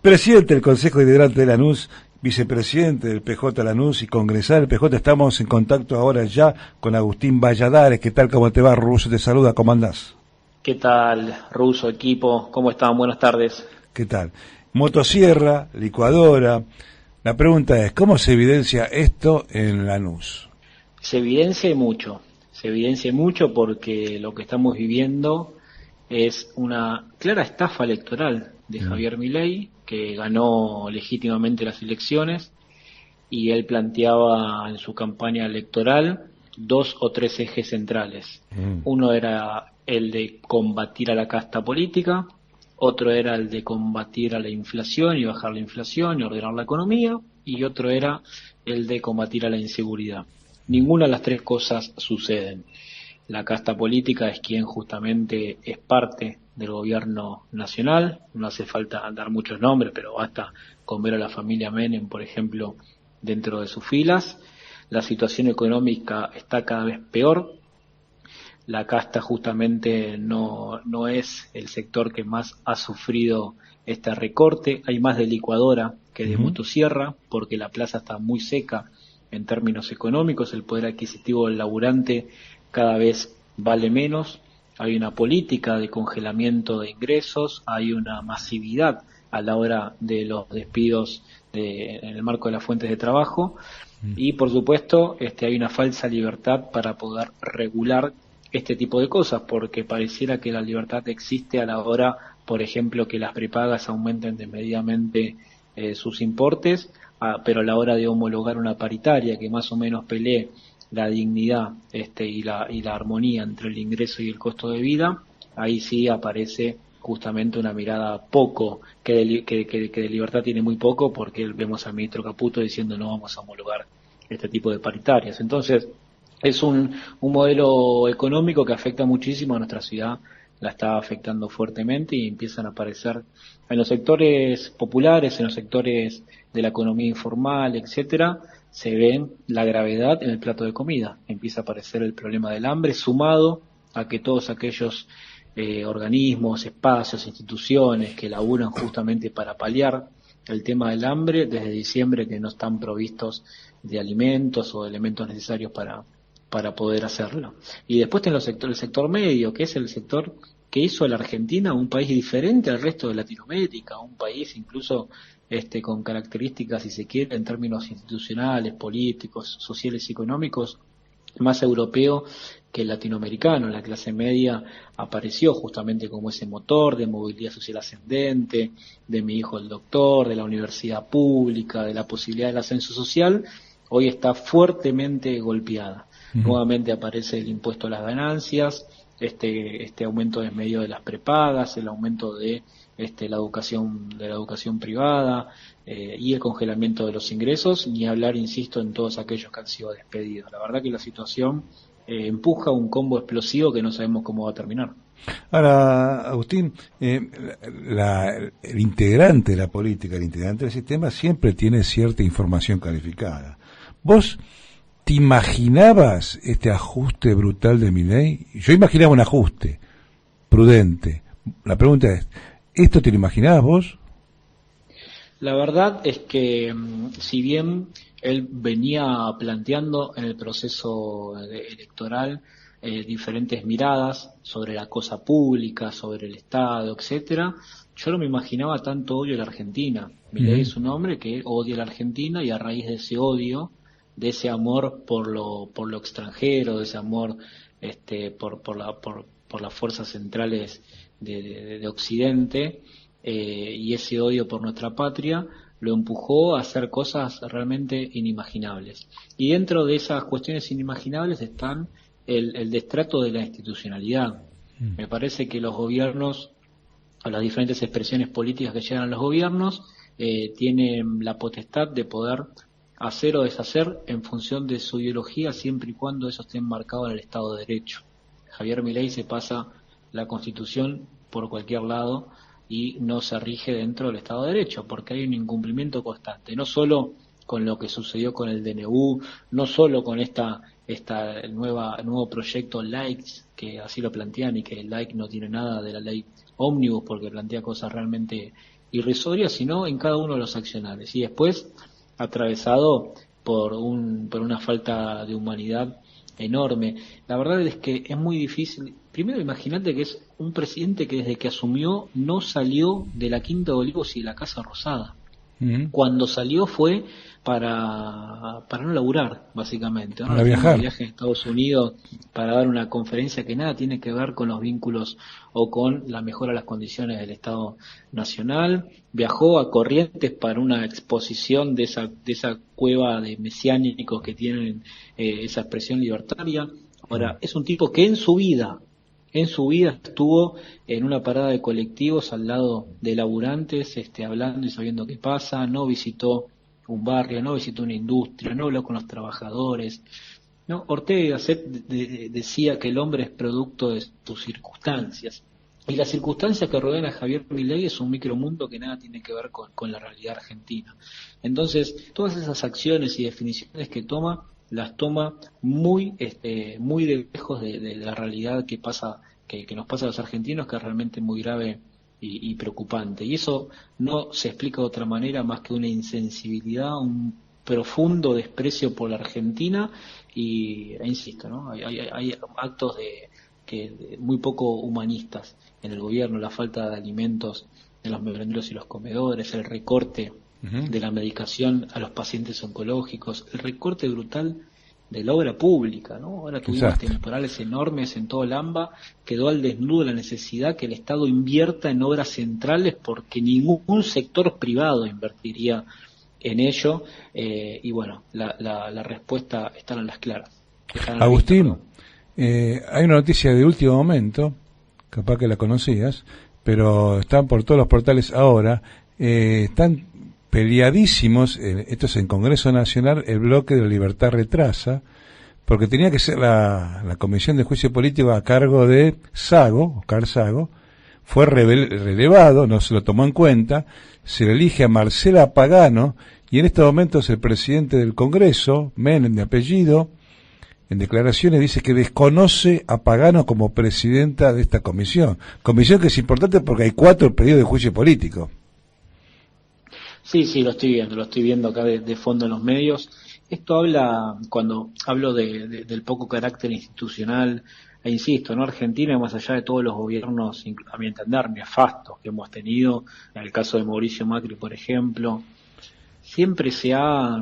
Presidente del Consejo Deliberante de Lanús, vicepresidente del PJ Lanús y congresal del PJ, estamos en contacto ahora ya con Agustín Valladares. ¿Qué tal? ¿Cómo te va? Russo te saluda, ¿cómo andás? ¿Qué tal, Russo, equipo? ¿Cómo están? Buenas tardes. ¿Qué tal? Motosierra, licuadora. La pregunta es, ¿cómo se evidencia esto en Lanús? Se evidencia mucho porque lo que estamos viviendo es una clara estafa electoral de Javier Milei, que ganó legítimamente las elecciones, y él planteaba en su campaña electoral dos o tres ejes centrales. Uno era el de combatir a la casta política, otro era el de combatir a la inflación y bajar la inflación y ordenar la economía, y otro era el de combatir a la inseguridad. Ninguna de las tres cosas suceden. La casta política es quien justamente es parte del gobierno nacional, no hace falta dar muchos nombres, pero basta con ver a la familia Menem, por ejemplo, dentro de sus filas. La situación económica está cada vez peor. La casta justamente no es el sector que más ha sufrido este recorte. Hay más de licuadora que de motosierra, porque la plaza está muy seca en términos económicos. El poder adquisitivo del laburante cada vez vale menos. Hay una política de congelamiento de ingresos, hay una masividad a la hora de los despidos en el marco de las fuentes de trabajo, y por supuesto hay una falsa libertad para poder regular este tipo de cosas, porque pareciera que la libertad existe a la hora, por ejemplo, que las prepagas aumenten desmedidamente sus importes, pero a la hora de homologar una paritaria que más o menos pelee la dignidad y la armonía entre el ingreso y el costo de vida, ahí sí aparece justamente una mirada poco, que de libertad tiene muy poco, porque vemos al ministro Caputo diciendo no vamos a homologar este tipo de paritarias. Entonces, es un modelo económico que afecta muchísimo a nuestra ciudad, la está afectando fuertemente, y empiezan a aparecer en los sectores populares, en los sectores de la economía informal, etcétera, se ven la gravedad en el plato de comida. Empieza a aparecer el problema del hambre, sumado a que todos aquellos organismos, espacios, instituciones que laburan justamente para paliar el tema del hambre, desde diciembre que no están provistos de alimentos o de elementos necesarios para poder hacerlo. Y después tenemos el sector medio, que es el sector que hizo a la Argentina un país diferente al resto de Latinoamérica, un país incluso con características, si se quiere, en términos institucionales, políticos, sociales y económicos, más europeo que el latinoamericano. La clase media apareció justamente como ese motor de movilidad social ascendente, de mi hijo el doctor, de la universidad pública, de la posibilidad del ascenso social. Hoy está fuertemente golpeada. Nuevamente aparece el impuesto a las ganancias, este aumento desmedido de las prepagas, el aumento de la educación privada, y el congelamiento de los ingresos, ni hablar, insisto, en todos aquellos que han sido despedidos. La verdad que la situación empuja un combo explosivo que no sabemos cómo va a terminar. Ahora, Agustín, el integrante de la política, el integrante del sistema, siempre tiene cierta información calificada. ¿Vos te imaginabas este ajuste brutal de Milei? Yo imaginaba un ajuste prudente. La pregunta es, ¿esto te lo imaginabas vos? La verdad es que, si bien él venía planteando en el proceso electoral diferentes miradas sobre la cosa pública, sobre el Estado, etcétera, yo no me imaginaba tanto odio a la Argentina. Milei es un hombre que odia a la Argentina, y a raíz de ese odio, de ese amor por lo extranjero, de ese amor por las fuerzas centrales de Occidente, y ese odio por nuestra patria, lo empujó a hacer cosas realmente inimaginables. Y dentro de esas cuestiones inimaginables están el destrato de la institucionalidad. Me parece que los gobiernos, o las diferentes expresiones políticas que llegan a los gobiernos, tienen la potestad de poder hacer o deshacer en función de su ideología, siempre y cuando eso esté enmarcado en el Estado de Derecho. Javier Milei se pasa la Constitución por cualquier lado y no se rige dentro del Estado de Derecho, porque hay un incumplimiento constante, no solo con lo que sucedió con el DNU, no solo con el nuevo proyecto Likes, que así lo plantean, y que el Like no tiene nada de la ley Ómnibus, porque plantea cosas realmente irrisoria, sino en cada uno de los accionarios. Y después, atravesado por una falta de humanidad enorme. La verdad es que es muy difícil. Primero, imagínate que es un presidente que desde que asumió no salió de la Quinta de Olivos y de la Casa Rosada. Cuando salió fue para no laburar, básicamente, ¿no? Para viajar. Un viaje a Estados Unidos para dar una conferencia que nada tiene que ver con los vínculos o con la mejora de las condiciones del Estado Nacional. Viajó a Corrientes para una exposición de esa cueva de mesiánicos que tienen esa expresión libertaria. Ahora, es un tipo que en su vida estuvo en una parada de colectivos al lado de laburantes, hablando y sabiendo qué pasa, no visitó un barrio, no visitó una industria, no habló con los trabajadores. No, Ortega y Gasset decía que el hombre es producto de sus circunstancias. Y las circunstancias que rodean a Javier Milei es un micromundo que nada tiene que ver con la realidad argentina. Entonces, todas esas acciones y definiciones que toma, las toma muy de lejos de la realidad que nos pasa a los argentinos, que es realmente muy grave y preocupante. Y eso no se explica de otra manera más que una insensibilidad, un profundo desprecio por la Argentina e insisto, ¿no? Hay actos muy poco humanistas en el gobierno, la falta de alimentos en los merenderos y los comedores, el recorte de la medicación a los pacientes oncológicos, el recorte brutal de la obra pública, ¿no? Ahora tuvimos temporales enormes en todo el AMBA, quedó al desnudo la necesidad que el Estado invierta en obras centrales porque ningún sector privado invertiría en ello, y bueno, la respuesta está en las claras. Agustín, hay una noticia de último momento, capaz que la conocías, pero están por todos los portales ahora, están peleadísimos, esto es en Congreso Nacional, el bloque de la Libertad retrasa, porque tenía que ser la Comisión de Juicio Político a cargo de Oscar Sago, fue relevado, no se lo tomó en cuenta, se le elige a Marcela Pagano, y en estos momentos el presidente del Congreso, Menem de apellido, en declaraciones dice que desconoce a Pagano como presidenta de esta comisión que es importante porque hay 4 pedidos de juicio político. Sí, lo estoy viendo acá de fondo en los medios. Esto habla, cuando hablo del poco carácter institucional, e insisto, ¿no? Argentina, más allá de todos los gobiernos, a mi entender, nefastos que hemos tenido, en el caso de Mauricio Macri, por ejemplo, siempre se ha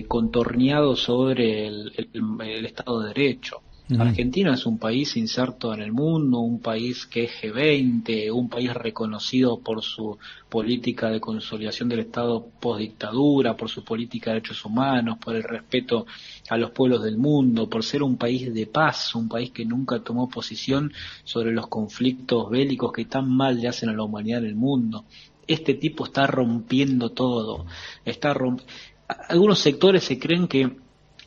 contorneado sobre el Estado de Derecho. Argentina es un país inserto en el mundo, un país que es G20, un país reconocido por su política de consolidación del Estado postdictadura, por su política de derechos humanos, por el respeto a los pueblos del mundo, por ser un país de paz, un país que nunca tomó posición sobre los conflictos bélicos que tan mal le hacen a la humanidad en el mundo. Este tipo está rompiendo todo. Algunos sectores se creen que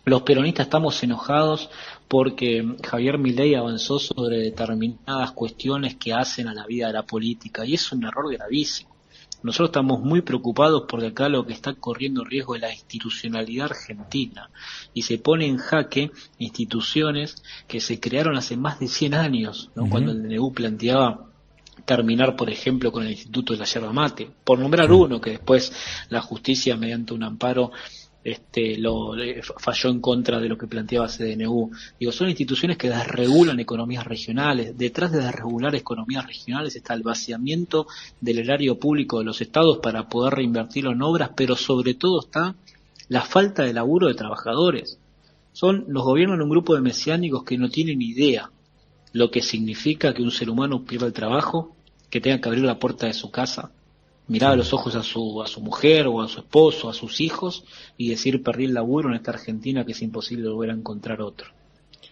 los peronistas estamos enojados porque Javier Milei avanzó sobre determinadas cuestiones que hacen a la vida de la política, y es un error gravísimo. Nosotros estamos muy preocupados porque acá lo que está corriendo riesgo es la institucionalidad argentina, y se pone en jaque instituciones que se crearon hace más de 100 años, ¿no? Cuando el DNU planteaba terminar, por ejemplo, con el Instituto de la Yerba Mate, por nombrar uno que después la justicia, mediante un amparo, falló en contra de lo que planteaba CDNU. Digo, son instituciones que desregulan economías regionales. Detrás de desregular economías regionales está el vaciamiento del erario público de los estados para poder reinvertirlo en obras, pero sobre todo está la falta de laburo de trabajadores. Los gobiernos de un grupo de mesiánicos que no tienen idea lo que significa que un ser humano pierda el trabajo, que tenga que abrir la puerta de su casa, mirar a los ojos a su mujer o a su esposo, a sus hijos, y decir: perdí el laburo en esta Argentina que es imposible volver a encontrar otro.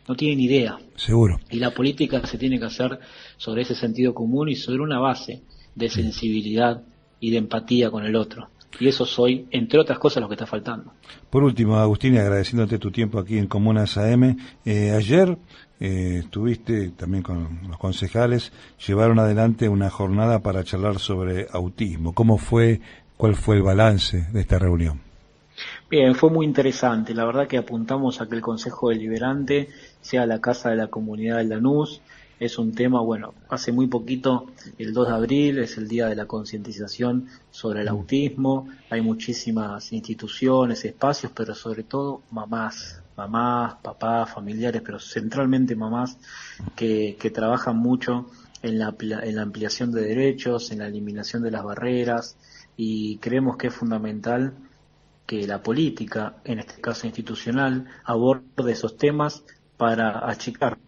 No tienen idea. Seguro. Y la política se tiene que hacer sobre ese sentido común y sobre una base de sensibilidad y de empatía con el otro. Y eso soy, entre otras cosas, lo que está faltando. Por último, Agustín, agradeciéndote tu tiempo aquí en Comunas AM. Ayer estuviste también con los concejales, llevaron adelante una jornada para charlar sobre autismo. ¿Cómo fue? ¿Cuál fue el balance de esta reunión? Bien, fue muy interesante. La verdad que apuntamos a que el Consejo Deliberante sea la casa de la comunidad de Lanús. es un tema, bueno, hace muy poquito, el 2 de abril, es el día de la concientización sobre el autismo, hay muchísimas instituciones, espacios, pero sobre todo mamás, papás, familiares, pero centralmente mamás que trabajan mucho en la ampliación de derechos, en la eliminación de las barreras, y creemos que es fundamental que la política, en este caso institucional, aborde esos temas para achicar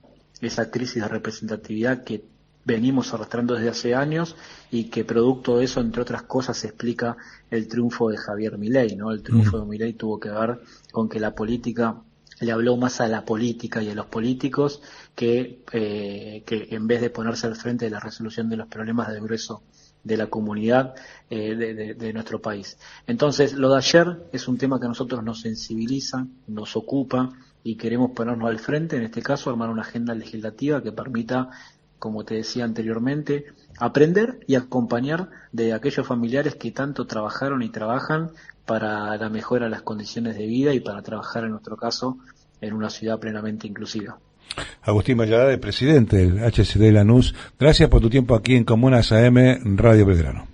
esa crisis de representatividad que venimos arrastrando desde hace años y que producto de eso, entre otras cosas, se explica el triunfo de Javier Milei, ¿no? El triunfo de Milei tuvo que ver con que la política le habló más a la política y a los políticos que en vez de ponerse al frente de la resolución de los problemas del grueso de la comunidad de nuestro país. Entonces, lo de ayer es un tema que a nosotros nos sensibiliza, nos ocupa y queremos ponernos al frente, en este caso, armar una agenda legislativa que permita, como te decía anteriormente, aprender y acompañar de aquellos familiares que tanto trabajaron y trabajan para la mejora de las condiciones de vida y para trabajar, en nuestro caso, en una ciudad plenamente inclusiva. Agustín Valladares, presidente del HCD Lanús, gracias por tu tiempo aquí en Comunas AM Radio Belgrano.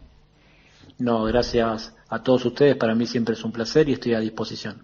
No, gracias a todos ustedes, para mí siempre es un placer y estoy a disposición.